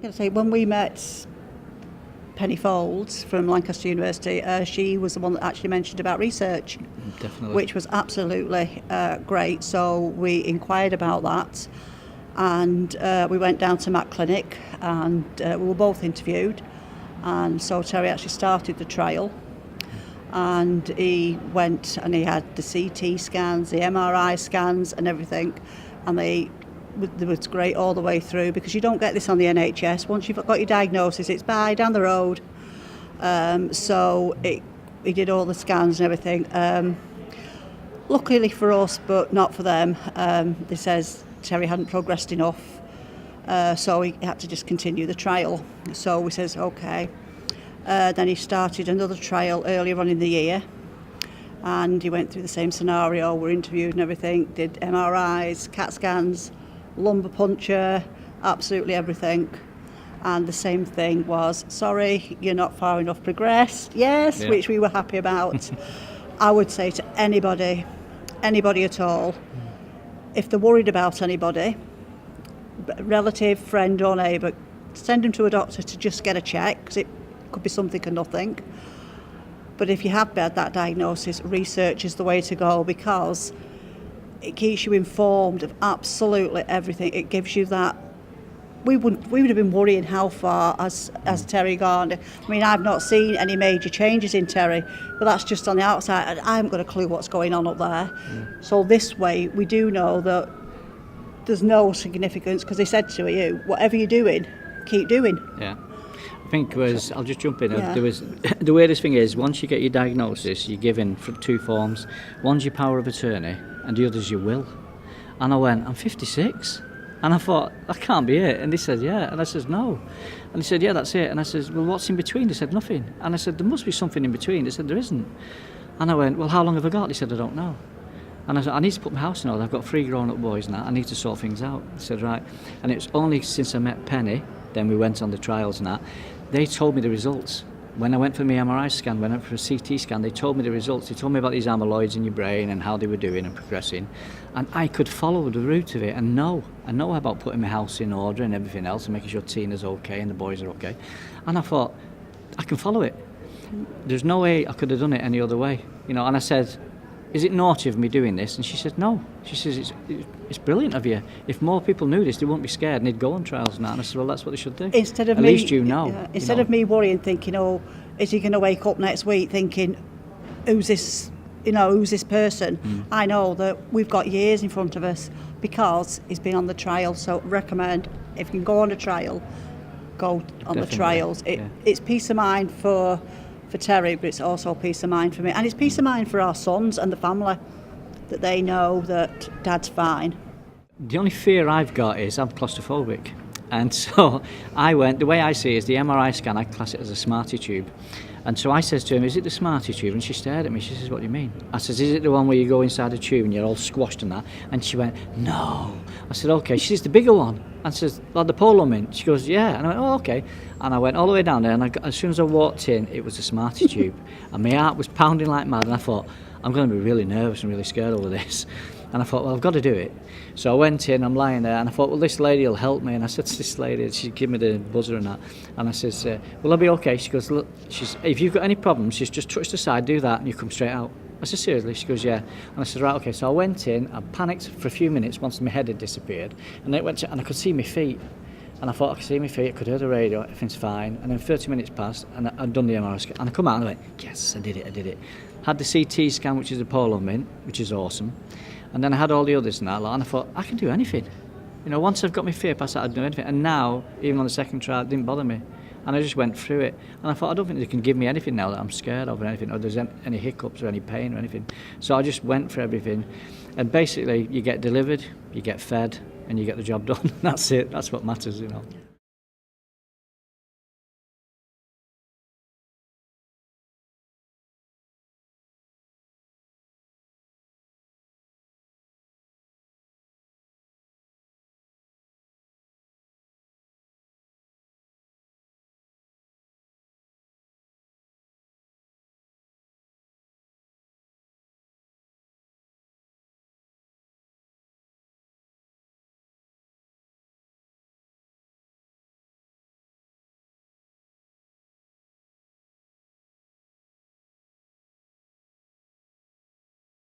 going to say, when we met Penny Foulds from Lancaster University, she was the one that actually mentioned about research. Definitely. Which was absolutely great. So we inquired about that, and we went down to Mac Clinic, and we were both interviewed. And so Terry actually started the trial, and he went and he had the CT scans, the MRI scans and everything, and they was great all the way through, because you don't get this on the NHS. Once you've got your diagnosis, it's bye, down the road. So he did all the scans and everything. Luckily for us, but not for them, they says Terry hadn't progressed enough, so he had to just continue the trial. So we says okay. Then he started another trial earlier on in the year, and he went through the same scenario. We're interviewed and everything, did MRIs, CAT scans, lumbar puncture, absolutely everything. And the same thing was, sorry, you're not far enough progressed. Yes, yeah. Which we were happy about. I would say to anybody at all, if they're worried about anybody, relative, friend or neighbour, send them to a doctor to just get a check, because it could be something or nothing. But if you have had that diagnosis, research is the way to go, because it keeps you informed of absolutely everything. It gives you that. We would have been worrying how far as Terry gone. I mean, I've not seen any major changes in Terry, but that's just on the outside, and I haven't got a clue what's going on up there. So this way, we do know that there's no significance, because they said to you, whatever you're doing, keep doing. Yeah. I think I'll just jump in. Yeah. The weirdest thing is, once you get your diagnosis, you're given two forms. One's your power of attorney, and the other's your will. And I went, I'm 56. And I thought, that can't be it. And they said, yeah. And I said, no. And they said, yeah, that's it. And I said, well, what's in between? They said, nothing. And I said, there must be something in between. They said, there isn't. And I went, well, how long have I got? They said, I don't know. And I said, I need to put my house in order. I've got 3 grown-up boys now. I need to sort things out. They said, right. And it was only since I met Penny, then we went on the trials and that, they told me the results. When I went for my MRI scan, when I went for a CT scan, they told me the results. They told me about these amyloids in your brain and how they were doing and progressing. And I could follow the route of it and know. I know about putting my house in order and everything else and making sure Tina's okay and the boys are okay. And I thought, I can follow it. There's no way I could have done it any other way. And I said, is it naughty of me doing this? And she said, no. She says, it's brilliant of you. If more people knew this, they wouldn't be scared and they'd go on trials and that. And I said, well, that's what they should do. Instead of least you know. Instead of me worrying, thinking, oh, is he going to wake up next week thinking, who's this person? I know that we've got years in front of us, because he's been on the trial. So recommend, if you can go on a trial, go on Definitely. The trials. It's peace of mind for Terry, but it's also peace of mind for me, and it's peace of mind for our sons and the family, that they know that Dad's fine. The only fear I've got is I'm claustrophobic, and so I went, the way I see it is the MRI scan, I class it as a smarty tube. And so I says to him, is it the smarty tube? And she stared at me. She says, what do you mean? I says, is it the one where you go inside a tube and you're all squashed and that? And she went, no. I said, okay. She says, the bigger one. And says, like the polo mint. She goes, yeah. And I went, oh, okay. And I went all the way down there, and as soon as I walked in, it was a smarty tube. And my heart was pounding like mad, and I thought, I'm going to be really nervous and really scared over this. And I thought, well, I've got to do it. So I went in, I'm lying there, and I thought, well, this lady will help me. And I said to this lady, she'd give me the buzzer and that. And I says, will I be okay? She goes, look, if you've got any problems, just touch the side, do that, and you come straight out. I said, seriously? She goes, yeah. And I said, right, okay. So I went in, I panicked for a few minutes once my head had disappeared. And and I could see my feet. And I thought, I could see my feet, I could hear the radio, everything's fine. And then 30 minutes passed, and I'd done the MRI scan. And I come out and I went, yes, I did it. Had the CT scan, which is a polo mint, which is awesome. And then I had all the others and that, and I thought, I can do anything. Once I've got my fear past that, I'd do anything. And now, even on the second trial, it didn't bother me. And I just went through it. And I thought, I don't think they can give me anything now that I'm scared of, or anything, or there's any hiccups or any pain or anything. So I just went for everything. And basically, you get delivered, you get fed, and you get the job done. That's it. That's what matters,